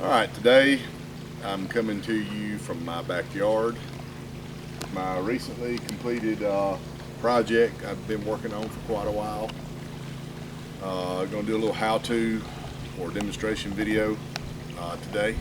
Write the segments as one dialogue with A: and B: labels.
A: Alright, today I'm coming to you from my backyard. My recently completed project I've been working on for quite a while. Going to do a little how-to or demonstration video today.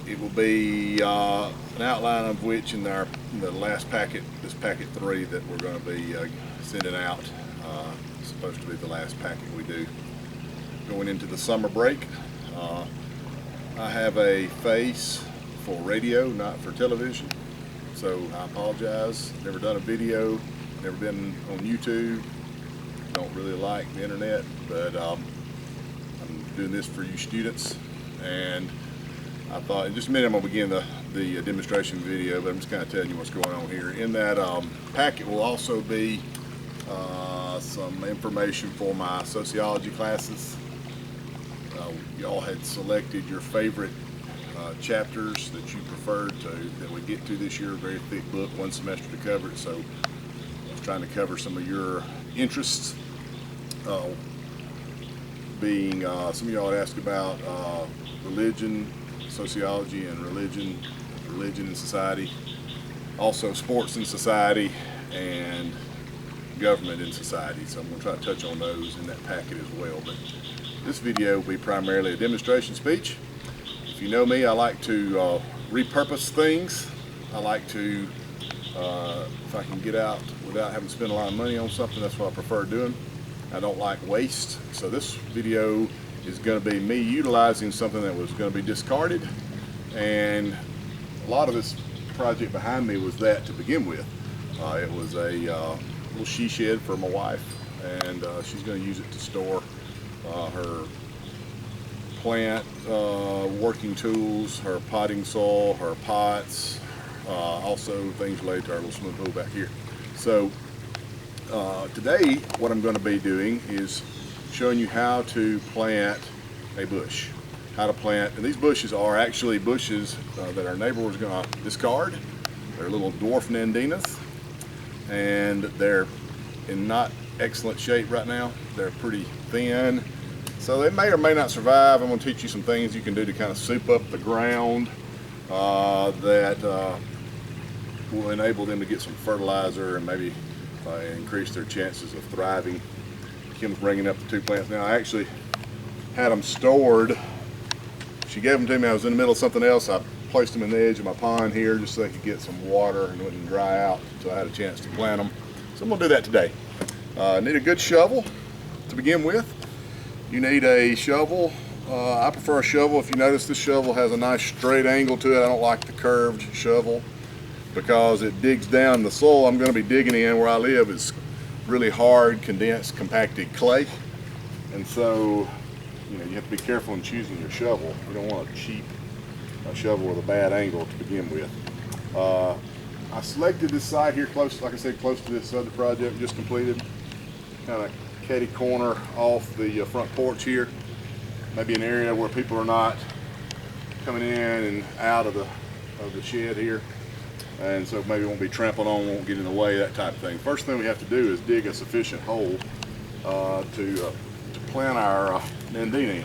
A: It will be an outline of which in the last packet, this packet 3 that we're going to be sending out. It's supposed to be the last packet we do going into the summer break. I have a face for radio, not for television, so I apologize. Never done a video, never been on YouTube, don't really like the internet, but I'm doing this for you students. And I thought in just a minute I'm going to begin the demonstration video, but I'm just kind of telling you what's going on here. In that packet will also be some information for my sociology classes. Y'all had selected your favorite chapters that you preferred that we get to this year. A very thick book, one semester to cover it, so I was trying to cover some of your interests. Some of y'all had asked about religion, sociology and religion and society, also sports and society, and government and society. So I'm going to try to touch on those in that packet as well. But this video will be primarily a demonstration speech. If you know me, I like to repurpose things. I like to, if I can get out without having to spend a lot of money on something, that's what I prefer doing. I don't like waste. So this video is going to be me utilizing something that was going to be discarded. And a lot of this project behind me was that to begin with. It was a little she shed for my wife, and she's going to use it to store her plant working tools, her potting soil, her pots, also things related to our little swimming pool back here. So today what I'm going to be doing is showing you how to plant a bush. How to plant, and these bushes are actually bushes that our neighbor was going to discard. They're little dwarf nandinas, and they're in not excellent shape right now. They're pretty thin, so they may or may not survive. I'm going to teach you some things you can do to kind of soup up the ground that will enable them to get some fertilizer and maybe increase their chances of thriving. Kim's bringing up the 2 plants now. I actually had them stored. She gave them to me. I was in the middle of something else. I placed them in the edge of my pond here just so they could get some water and wouldn't dry out until I had a chance to plant them. So I'm going to do that today. Need a good shovel to begin with. You need a shovel. I prefer a shovel. If you notice, this shovel has a nice straight angle to it. I don't like the curved shovel because it digs down. The soil I'm going to be digging in where I live is really hard, condensed, compacted clay. And so, you have to be careful in choosing your shovel. You don't want a cheap shovel with a bad angle to begin with. I selected this site here close, like I said, close to this other project we just completed. Kind of catty corner off the front porch here. Maybe an area where people are not coming in and out of the shed here. And so maybe won't be trampling on, won't get in the way, that type of thing. First thing we have to do is dig a sufficient hole to plant our nandina in.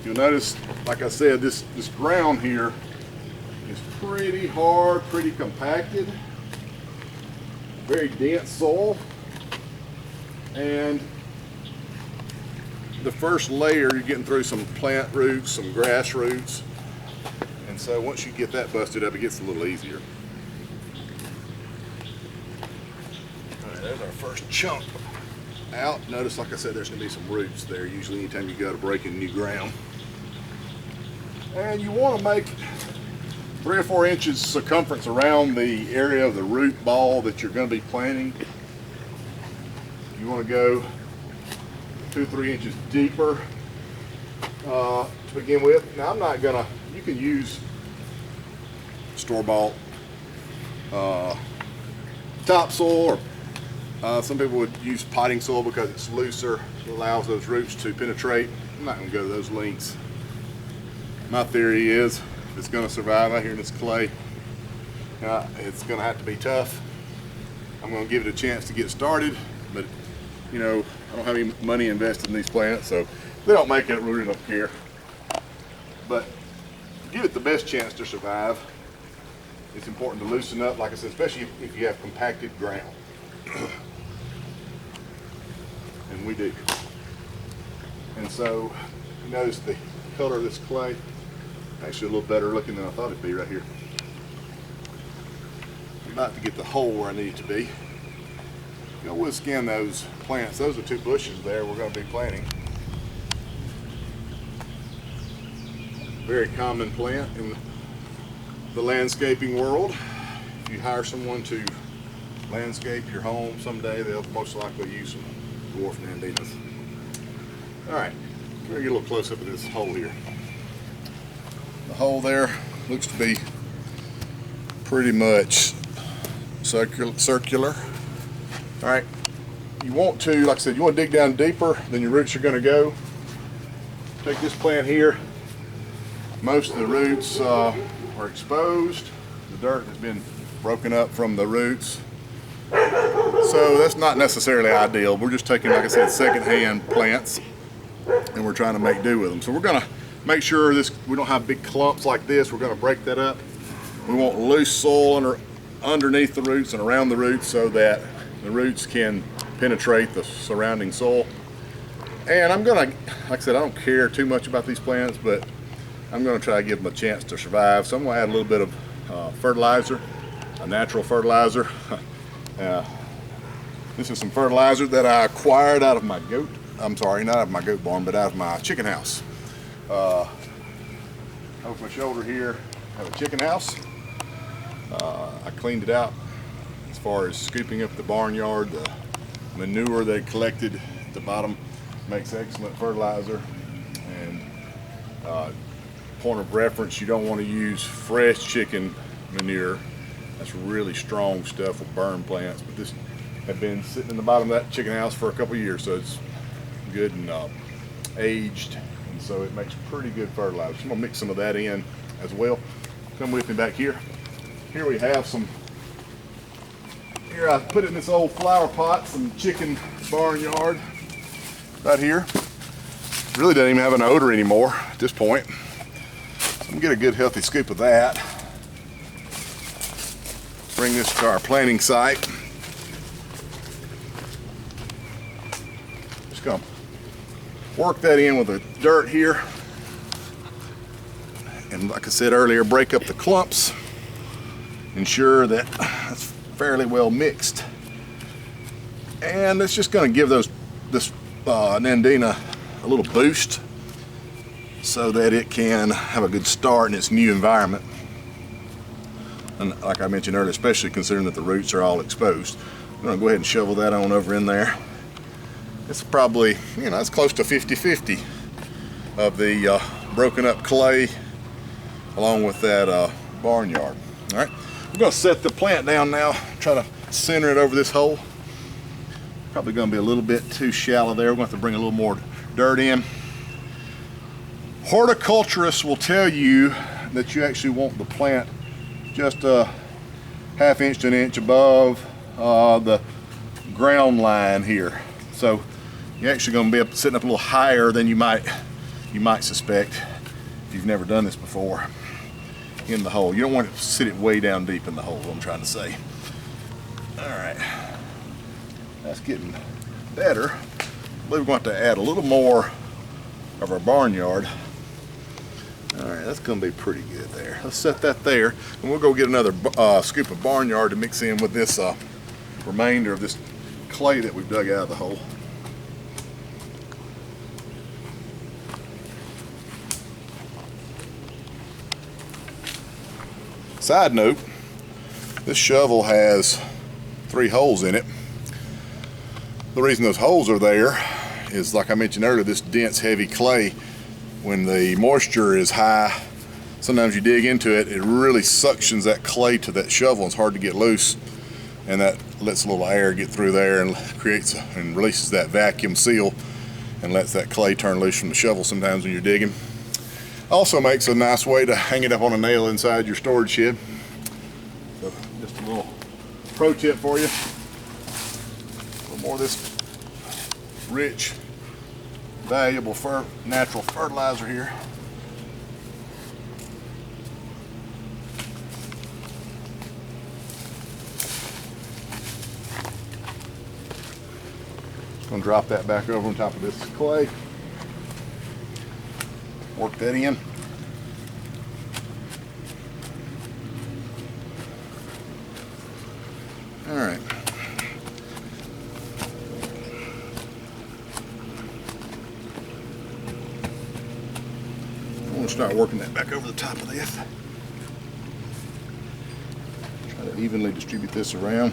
A: You'll notice, like I said, this ground here is pretty hard, pretty compacted, very dense soil, and the first layer you're getting through some plant roots, some grass roots, and so once you get that busted up, it gets a little easier. All right, there's our first chunk out. Notice, like I said, there's going to be some roots there usually anytime you go to break in new ground. And you want to make 3 or 4 inches circumference around the area of the root ball that you're going to be planting. You want to go 2 or 3 inches deeper to begin with. Now I'm not going to, you can use store-bought topsoil, or some people would use potting soil because it's looser, it allows those roots to penetrate. I'm not going to go to those lengths. My theory is if it's going to survive out here in this clay, it's going to have to be tough. I'm going to give it a chance to get started, but I don't have any money invested in these plants, so they don't make it, I really don't care. But to give it the best chance to survive, it's important to loosen up, like I said, especially if you have compacted ground. And we do. And so, you notice the color of this clay, actually a little better looking than I thought it'd be right here. I'm about to get the hole where I need it to be. You know, we'll skin those plants. Those are 2 bushes there we're going to be planting. Very common plant in the landscaping world. If you hire someone to landscape your home someday, they'll most likely use some dwarf nandinas. All right, we're going to get a little close up at this hole here. The hole there looks to be pretty much circular. All right, you want to, like I said, you want to dig down deeper than your roots are going to go. Take this plant here. Most of the roots are exposed. The dirt has been broken up from the roots. So that's not necessarily ideal. We're just taking, like I said, secondhand plants, and we're trying to make do with them. So we're going to make sure we don't have big clumps like this. We're going to break that up. We want loose soil underneath the roots and around the roots so that the roots can penetrate the surrounding soil. And I'm going to, like I said, I don't care too much about these plants, but I'm going to try to give them a chance to survive. So I'm going to add a little bit of fertilizer, a natural fertilizer. This is some fertilizer that I acquired out of my goat, I'm sorry, not out of my goat barn, but out of my chicken house. Over my shoulder here, I have a chicken house. I cleaned it out as far as scooping up the barnyard. The manure they collected at the bottom makes excellent fertilizer. And point of reference, you don't want to use fresh chicken manure. That's really strong stuff with burn plants, but this had been sitting in the bottom of that chicken house for a couple of years, so it's good and aged, and so it makes pretty good fertilizer. So I'm gonna mix some of that in as well. Come with me back here. Here we have some, here I put it in this old flower pot, some chicken barnyard right here. Really doesn't even have an odor anymore at this point. So I'm gonna get a good healthy scoop of that. Bring this to our planting site. Just gonna work that in with the dirt here. And like I said earlier, break up the clumps. Ensure that it's fairly well mixed. And it's just gonna give this nandina a little boost so that it can have a good start in its new environment. And like I mentioned earlier, especially considering that the roots are all exposed. I'm gonna go ahead and shovel that on over in there. It's probably, you know, it's close to 50-50 of the broken up clay along with that barnyard. All right, we're gonna set the plant down now, try to center it over this hole. Probably gonna be a little bit too shallow there. We're gonna have to bring a little more dirt in. Horticulturists will tell you that you actually want the plant just a ½ inch to an inch above the ground line here. So you're actually going to be sitting up a little higher than you might suspect if you've never done this before in the hole. You don't want to sit it way down deep in the hole, I'm trying to say. All right, that's getting better. I believe we're going to have to add a little more of our barnyard. All right, that's going to be pretty good there. Let's set that there, and we'll go get another scoop of barnyard to mix in with this remainder of this clay that we've dug out of the hole. Side note, this shovel has 3 holes in it. The reason those holes are there is, like I mentioned earlier, this dense, heavy clay, when the moisture is high, sometimes you dig into it, it really suctions that clay to that shovel. It's hard to get loose, and that lets a little air get through there and creates and releases that vacuum seal and lets that clay turn loose from the shovel sometimes when you're digging. Also makes a nice way to hang it up on a nail inside your storage shed. So just a little pro tip for you. A little more of this rich, valuable natural fertilizer here. Gonna drop that back over on top of this clay. Work that in. All right. I'm gonna start working that back over the top of this. Try to evenly distribute this around.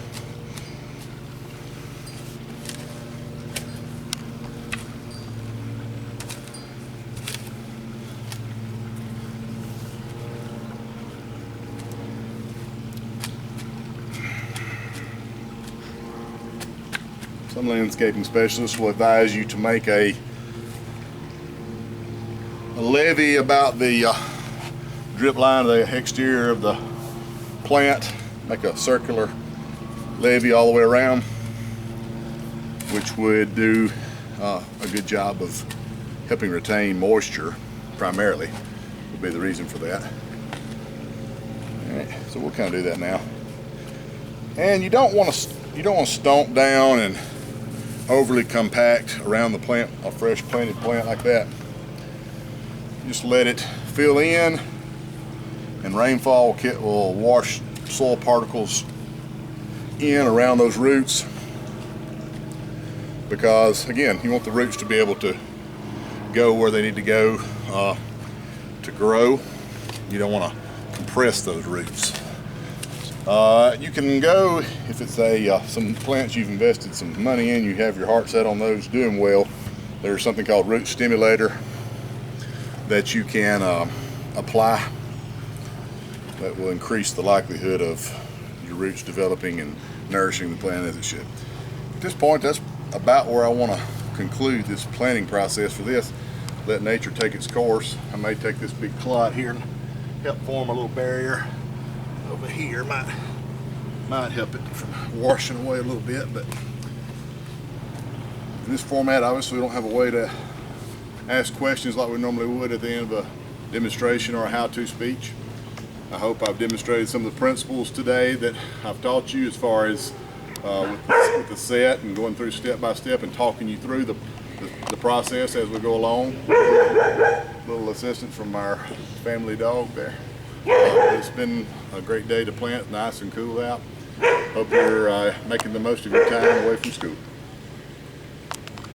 A: Some landscaping specialists will advise you to make a levee about the drip line of the exterior of the plant, make a circular levee all the way around, which would do a good job of helping retain moisture, primarily, would be the reason for that. All right, so we'll kind of do that now. And you don't want to stomp down and overly compact around the plant, a fresh planted plant like that. Just let it fill in, and rainfall will wash soil particles in around those roots, because again, you want the roots to be able to go where they need to go to grow. You don't want to compress those roots. You can go, if it's some plants you've invested some money in, you have your heart set on those doing well, there's something called root stimulator that you can apply that will increase the likelihood of your roots developing and nourishing the plant as it should. At this point, that's about where I want to conclude this planting process for this. Let nature take its course. I may take this big clot here and help form a little barrier over here. Might help it from washing away a little bit, but in this format, obviously we don't have a way to ask questions like we normally would at the end of a demonstration or a how-to speech. I hope I've demonstrated some of the principles today that I've taught you, as far as with the set and going through step by step and talking you through the process as we go along. A little assistance from our family dog there. It's been a great day to plant, nice and cool out. Hope you're making the most of your time away from school.